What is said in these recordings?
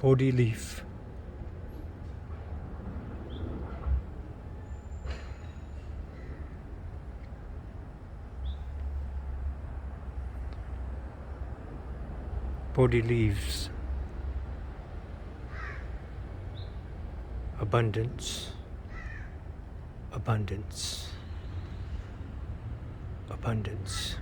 Bodhi leaf. Bodhi leaves. Abundance, abundance, abundance.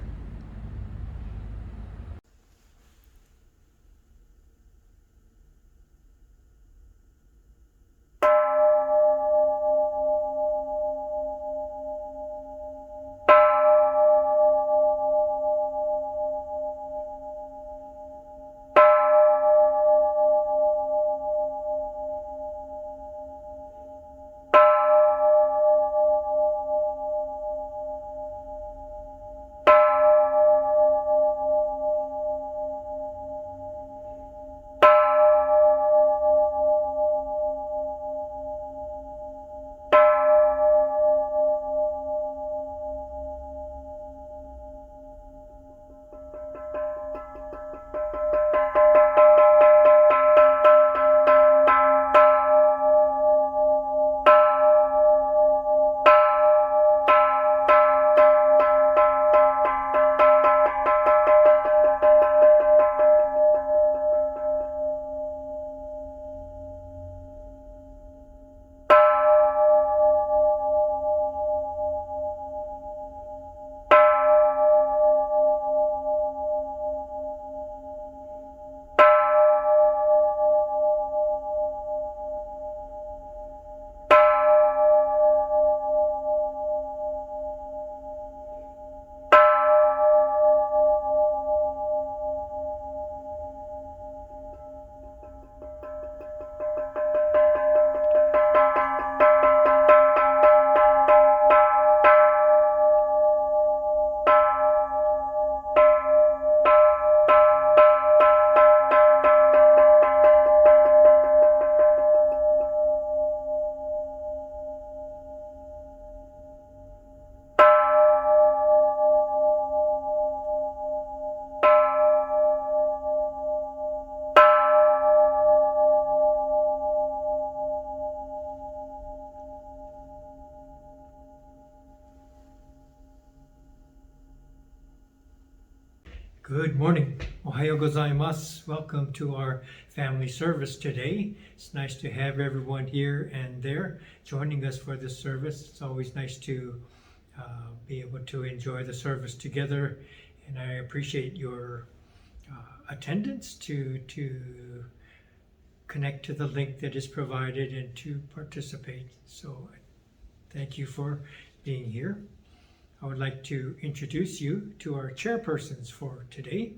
Good morning. Ohayo gozaimasu. Welcome to our family service today. It's nice to have everyone here and there joining us for this service. It's always nice to be able to enjoy the service together, and I appreciate your attendance to connect to the link that is provided and to participate. So thank you for being here. I would like to introduce you to our chairpersons for today.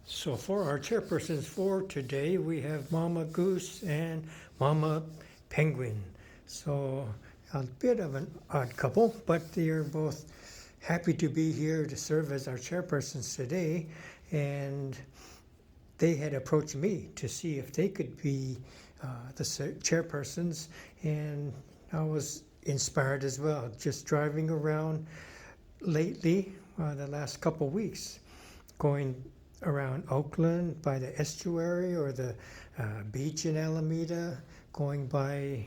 So for our chairpersons for today, we have Mama Goose and Mama Penguin. So a bit of an odd couple, but they are both happy to be here to serve as our chairpersons today. And they had approached me to see if they could be the chairpersons, and I was inspired as well, just driving around lately, the last couple weeks, going around Oakland by the estuary or the beach in Alameda, going by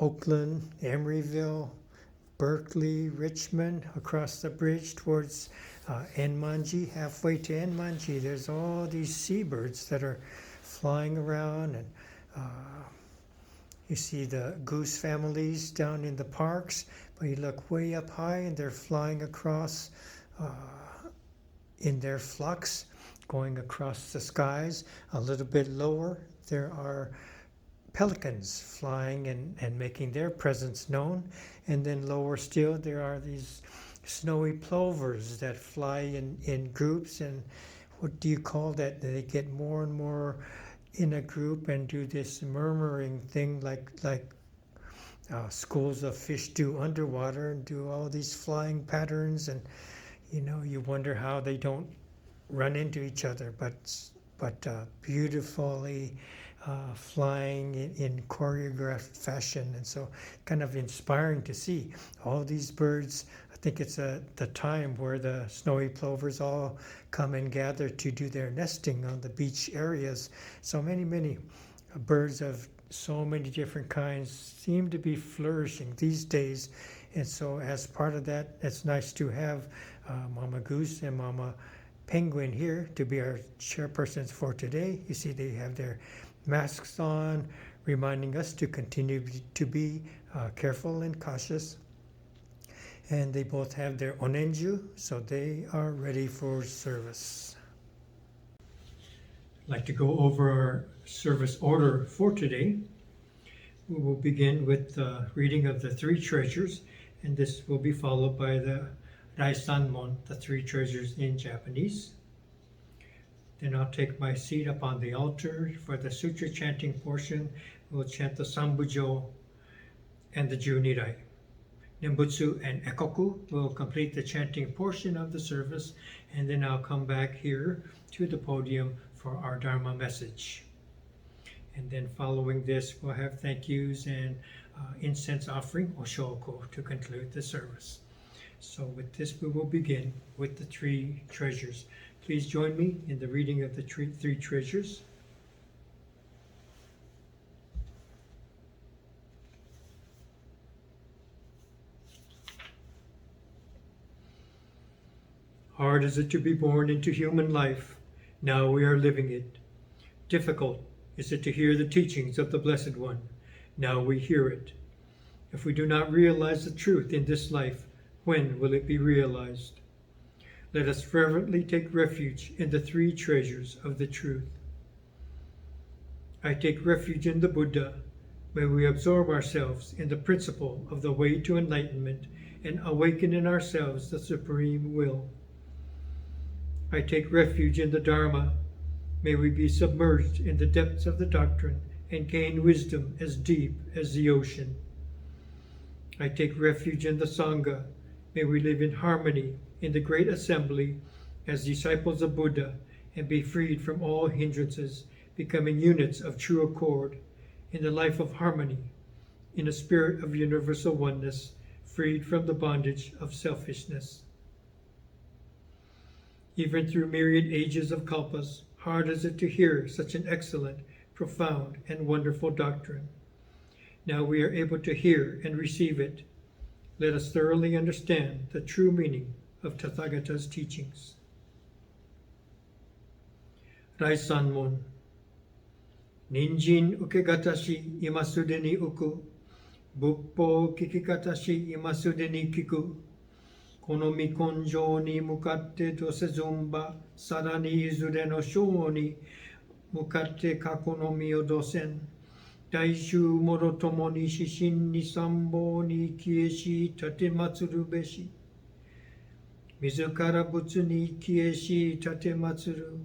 Oakland, Emeryville, Berkeley, Richmond, across the bridge towards Enmanji. Halfway to Enmanji, there's all these seabirds that are flying around, and you see the goose families down in the parks, but you look way up high and they're flying across in their flocks, going across the skies. A little bit lower, there are pelicans flying and making their presence known. And then lower still, there are these snowy plovers that fly in groups. And what do you call that? They get more and more in a group and do this murmuring thing like schools of fish do underwater, and do all these flying patterns. And you wonder how they don't run into each other, but beautifully flying in choreographed fashion. And so kind of inspiring to see all these birds. I think it's the time where the snowy plovers all come and gather to do their nesting on the beach areas. So many birds of so many different kinds seem to be flourishing these days. And so as part of that, it's nice to have Mama Goose and Mama Penguin here to be our chairpersons for today. You see they have their masks on, reminding us to continue to be careful and cautious. And they both have their onenju, so they are ready for service. I'd like to go over our service order for today. We will begin with the reading of the three treasures, and this will be followed by the Rai Sanmon, the three treasures in Japanese. Then I'll take my seat up on the altar. For the sutra chanting portion, we'll chant the Sambujo and the Ni Rai. Nembutsu and Ekoku will complete the chanting portion of the service, and then I'll come back here to the podium for our Dharma message. And then following this, we'll have thank yous and incense offering, Oshoko, to conclude the service. So with this, we will begin with the three treasures. Please join me in the reading of the three treasures. Hard is it to be born into human life. Now we are living it. Difficult is it to hear the teachings of the Blessed One. Now we hear it. If we do not realize the truth in this life, when will it be realized? Let us fervently take refuge in the three treasures of the truth. I take refuge in the Buddha. May we absorb ourselves in the principle of the way to enlightenment and awaken in ourselves the supreme will. I take refuge in the Dharma. May we be submerged in the depths of the doctrine and gain wisdom as deep as the ocean. I take refuge in the Sangha. May we live in harmony in the great assembly as disciples of Buddha and be freed from all hindrances, becoming units of true accord in the life of harmony, in a spirit of universal oneness, freed from the bondage of selfishness. Even through myriad ages of kalpas, hard is it to hear such an excellent, profound, and wonderful doctrine. Now we are able to hear and receive it. Let us thoroughly understand the true meaning of Tathagata's teachings. Rai Sanmon. Ninjin ukegatashi imasudeni uku. Buppo kikikatashi imasudeni kiku. Konomi konjo ni mukatte dosezumba. Sarani izure no shou ni mukatte kakonomi o dosen. Daishu moro tomo ni shishin ni sambo ni kieshi tatematsuru beshi. Mizukara butsu ni kieshi tatematsuru.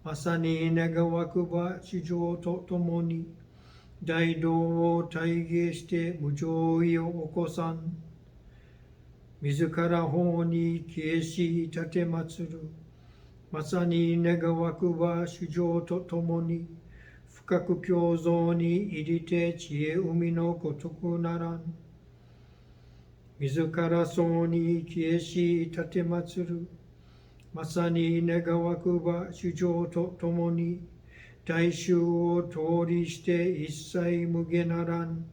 Masani nagawakuba shujo to tomo ni. Daido o taige shite mujoi o okosan. Mizukara ho ni kieshi tatematsuru. Masani nagawakuba shujo to tomo ni. Fukaku kyōzō ni irite chie umi no kotoku naran. Mizukara so ni kieshi tatematsuru. Masani negawakuba shujo to tomo ni. Daishu o tori shite issai muge naran.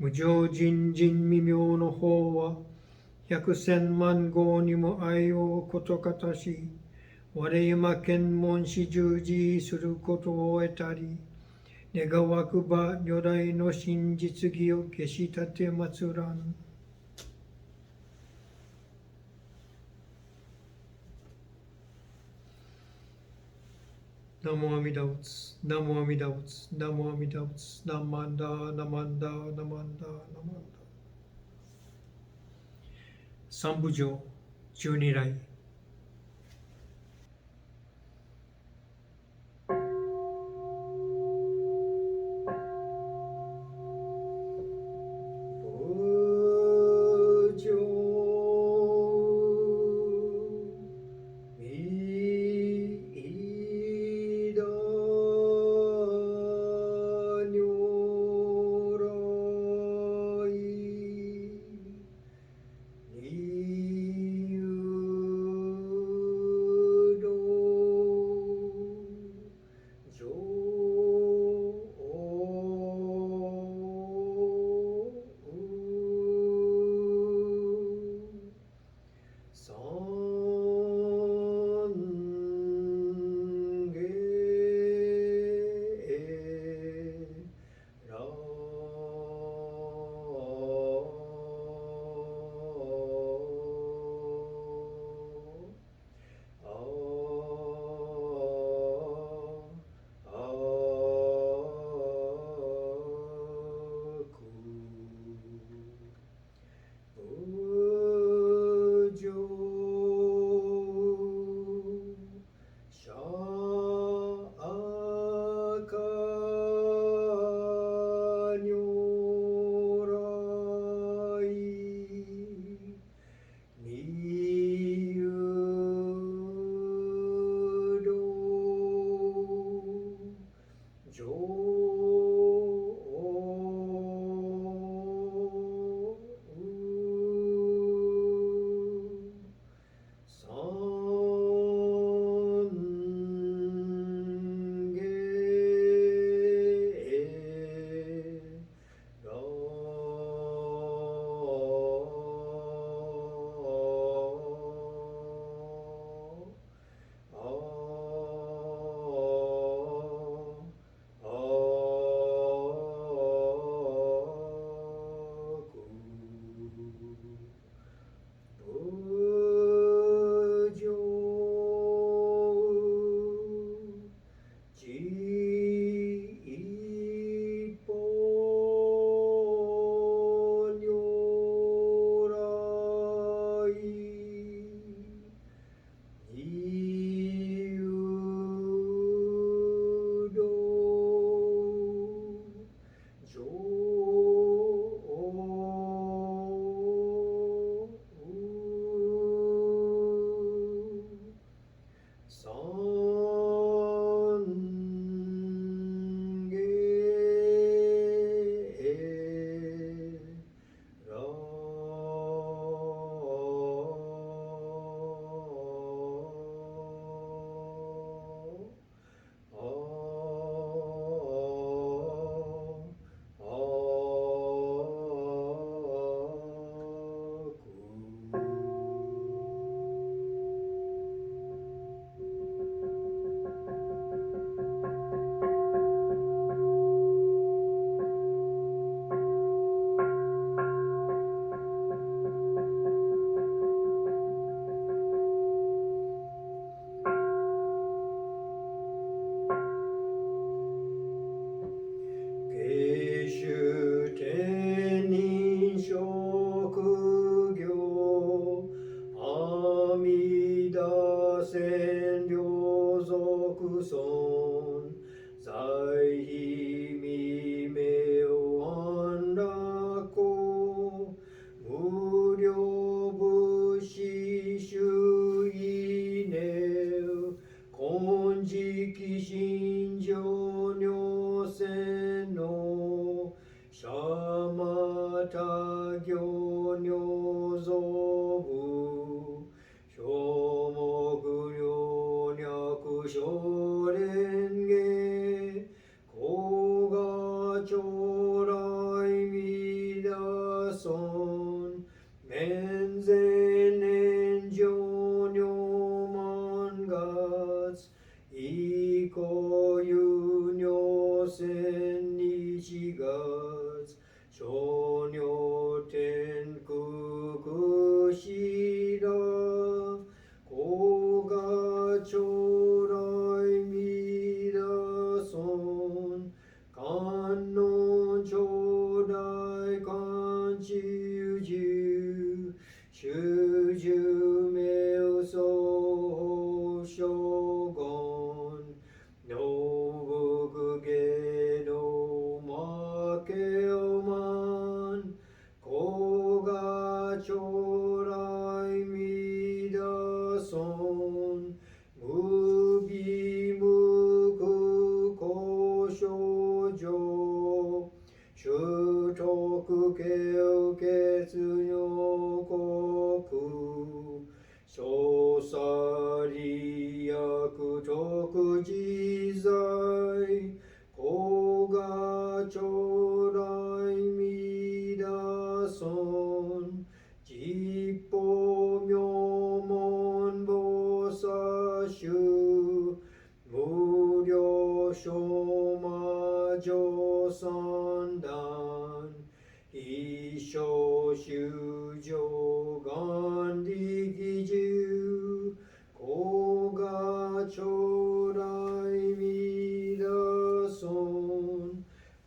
Mujo jin mimyo no Howa. 100,000万号にも愛をことかたし。我今検問し従事することを得たり、願わくば如来の真実義を消し立て祭らん。ナモアミダ仏、ナモアミダ仏、ナモアミダ仏、ナマンダ、ナマンダ、ナマンダ、ナマンダ。三部上、十二来。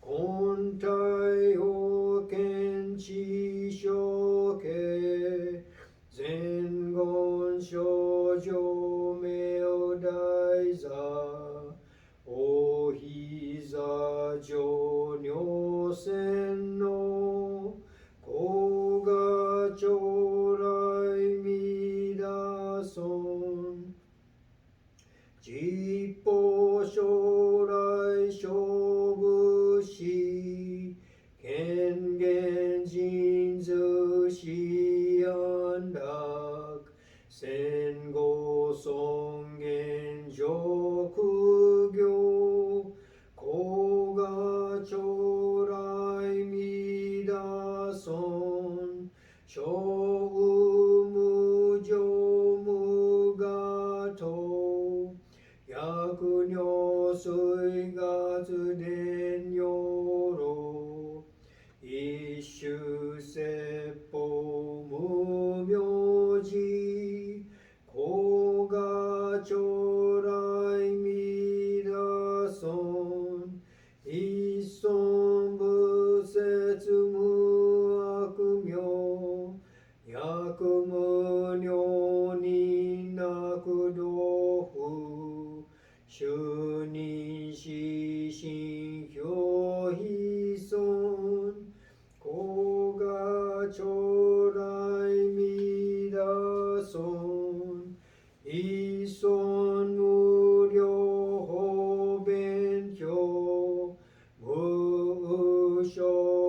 Kontai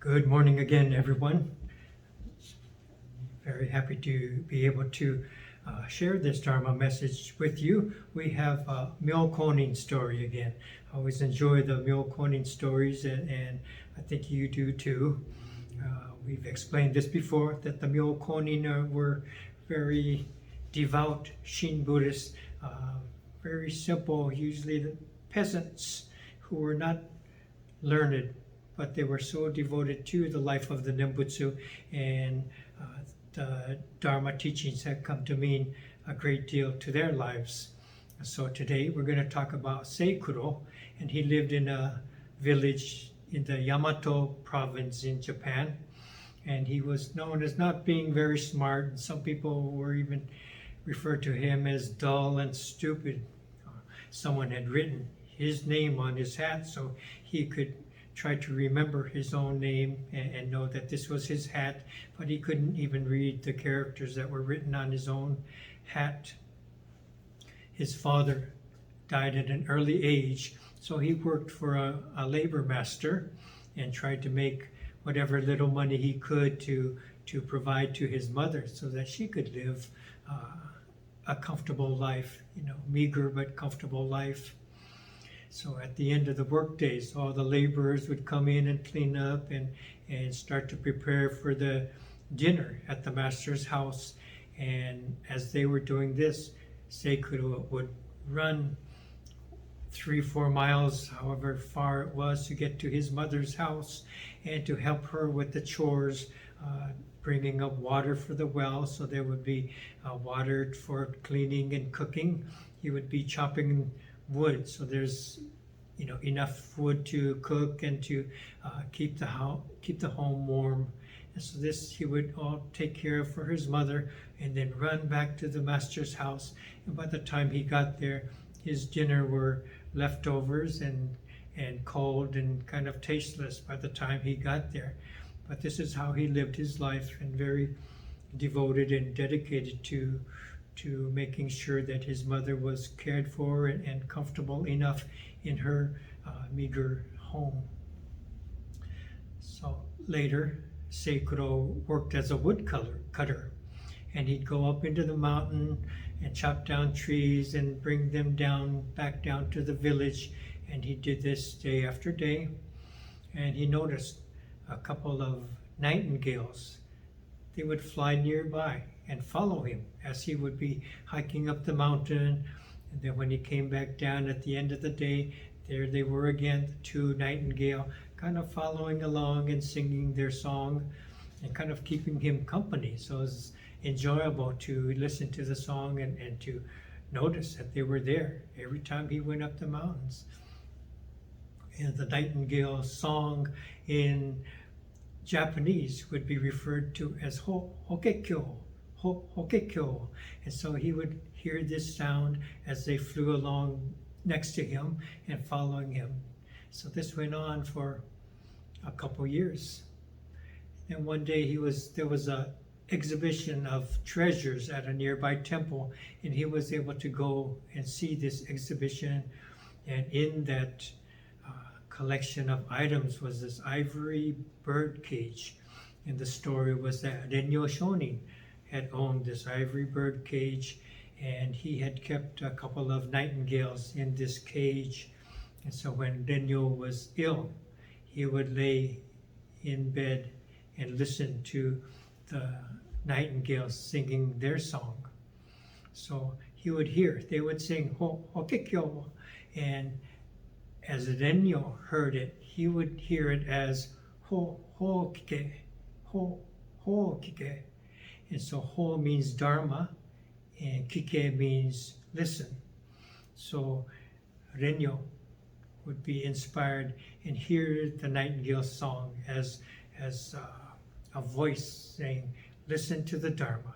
Good morning again, everyone. Very happy to be able to share this Dharma message with you. We have a Myokonin story again. I always enjoy the Myokonin stories, and I think you do too. We've explained this before, that the Myokonin were very devout Shin Buddhists, very simple, usually the peasants who were not learned, but they were so devoted to the life of the Nembutsu, and the Dharma teachings have come to mean a great deal to their lives. So today we're going to talk about Seikuro, and he lived in a village in the Yamato province in Japan, and he was known as not being very smart. Some people were even referred to him as dull and stupid. Someone had written his name on his hat so he could try to remember his own name and know that this was his hat, but he couldn't even read the characters that were written on his own hat. His father died at an early age, so he worked for a labor master and tried to make whatever little money he could to provide to his mother so that she could live a comfortable life, meager but comfortable life. So at the end of the work days, all the laborers would come in and clean up and start to prepare for the dinner at the master's house. And as they were doing this, Seikuro would run 3-4 miles, however far it was, to get to his mother's house and to help her with the chores, bringing up water for the well, so there would be water for cleaning and cooking. He would be chopping wood, so there's enough wood to cook and to keep the home warm. And so this he would all take care of for his mother, and then run back to the master's house. And by the time he got there, his dinner were leftovers, and and cold and kind of tasteless by the time he got there. But this is how he lived his life, and very devoted and dedicated to making sure that his mother was cared for and comfortable enough in her meager home. So later, Seikuro worked as a woodcutter, and he'd go up into the mountain and chop down trees and bring them back down to the village. And he did this day after day. And he noticed a couple of nightingales. They would fly nearby and follow him as he would be hiking up the mountain. And then when he came back down at the end of the day, there they were again, the two nightingale, kind of following along and singing their song and kind of keeping him company. So it was enjoyable to listen to the song and to notice that they were there every time he went up the mountains. And the Nightingale Song in Japanese would be referred to as hokekyo, hokekyo. And so he would hear this sound as they flew along next to him and following him. So this went on for a couple years. And one day there was a exhibition of treasures at a nearby temple, and he was able to go and see this exhibition. And in that collection of items was this ivory bird cage. And the story was that Renyo Shonin had owned this ivory bird cage, and he had kept a couple of nightingales in this cage. And so when Renyo was ill, he would lay in bed and listen to the nightingales singing their song. So he would hear, they would sing hokekyo, and as Renyo heard it, he would hear it as hokike, hokike. And so ho means Dharma, and kike means listen. So Renyo would be inspired and hear the nightingale song as a voice saying, listen to the Dharma,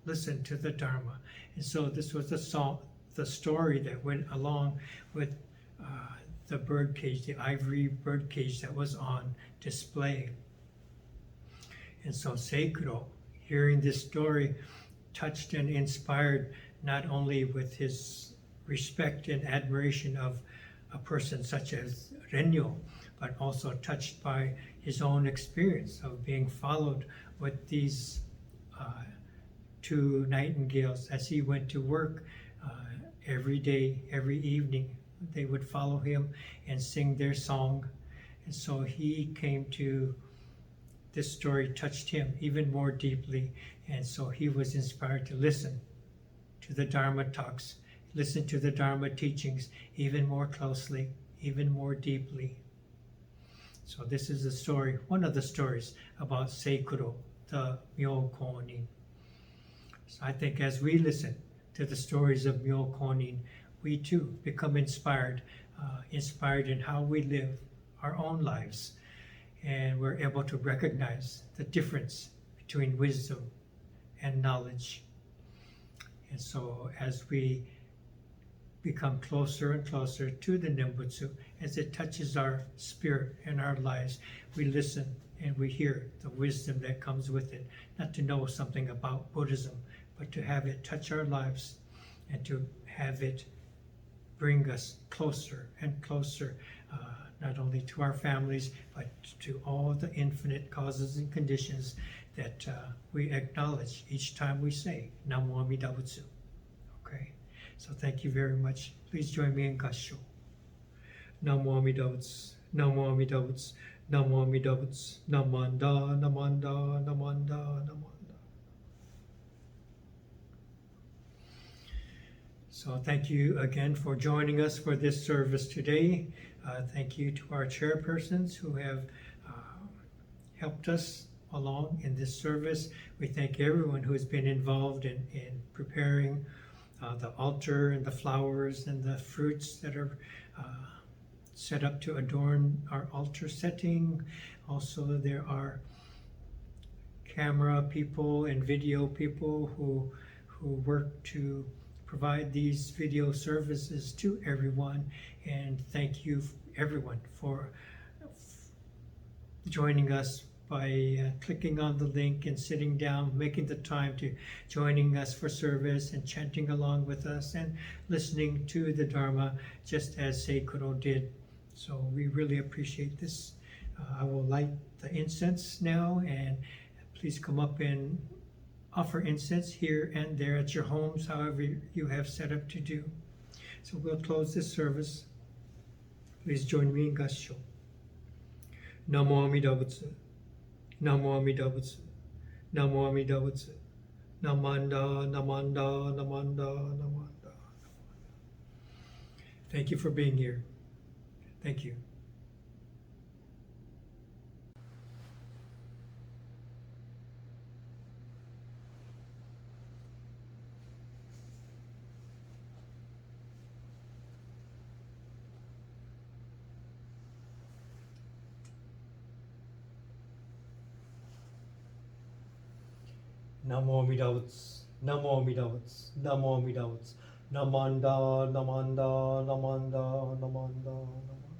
listen to the Dharma. And so this was the story that went along with the bird cage, the ivory bird cage that was on display. And so Seikuro, hearing this story, touched and inspired not only with his respect and admiration of a person such as Renyo, but also touched by his own experience of being followed with these two nightingales as he went to work every day, every evening. They would follow him and sing their song. And so he came to, this story touched him even more deeply. And so he was inspired to listen to the Dharma talks, listen to the Dharma teachings even more closely, even more deeply. So this is a story, one of the stories about Seikuro the Myokonin. So I think as we listen to the stories of Myokonin, we too become inspired in how we live our own lives. And we're able to recognize the difference between wisdom and knowledge. And so as we become closer and closer to the Nembutsu, as it touches our spirit and our lives, we listen and we hear the wisdom that comes with it. Not to know something about Buddhism, but to have it touch our lives and to have it bring us closer and closer, not only to our families, but to all the infinite causes and conditions that we acknowledge each time we say Namo Amida Butsu. Okay, so thank you very much. Please join me in Gassho. Namo Amida Butsu, Namo Amida Butsu, Namo Amida Butsu, Namanda, Namanda, Namanda, Namanda. So thank you again for joining us for this service today. Thank you to our chairpersons who have helped us along in this service. We thank everyone who has been involved in preparing the altar and the flowers and the fruits that are set up to adorn our altar setting. Also, there are camera people and video people who work to provide these video services to everyone. And thank you everyone for joining us by clicking on the link and sitting down, making the time to joining us for service and chanting along with us and listening to the Dharma just as Seikuro did. So we really appreciate this. I will light the incense now, and please come up and offer incense here and there at your homes, however you have set up to do. So we'll close this service. Please join me in Gassho. Namo Amida Butsu. Namo Amida Butsu. Namo Amida Butsu. Namanda, Namanda, Namanda, Namanda. Thank you for being here. Thank you. Namo Amida Butsu. Namo Amida Butsu. Namo Amida Butsu. Namanda, Namanda, Namanda, Namanda, Namanda.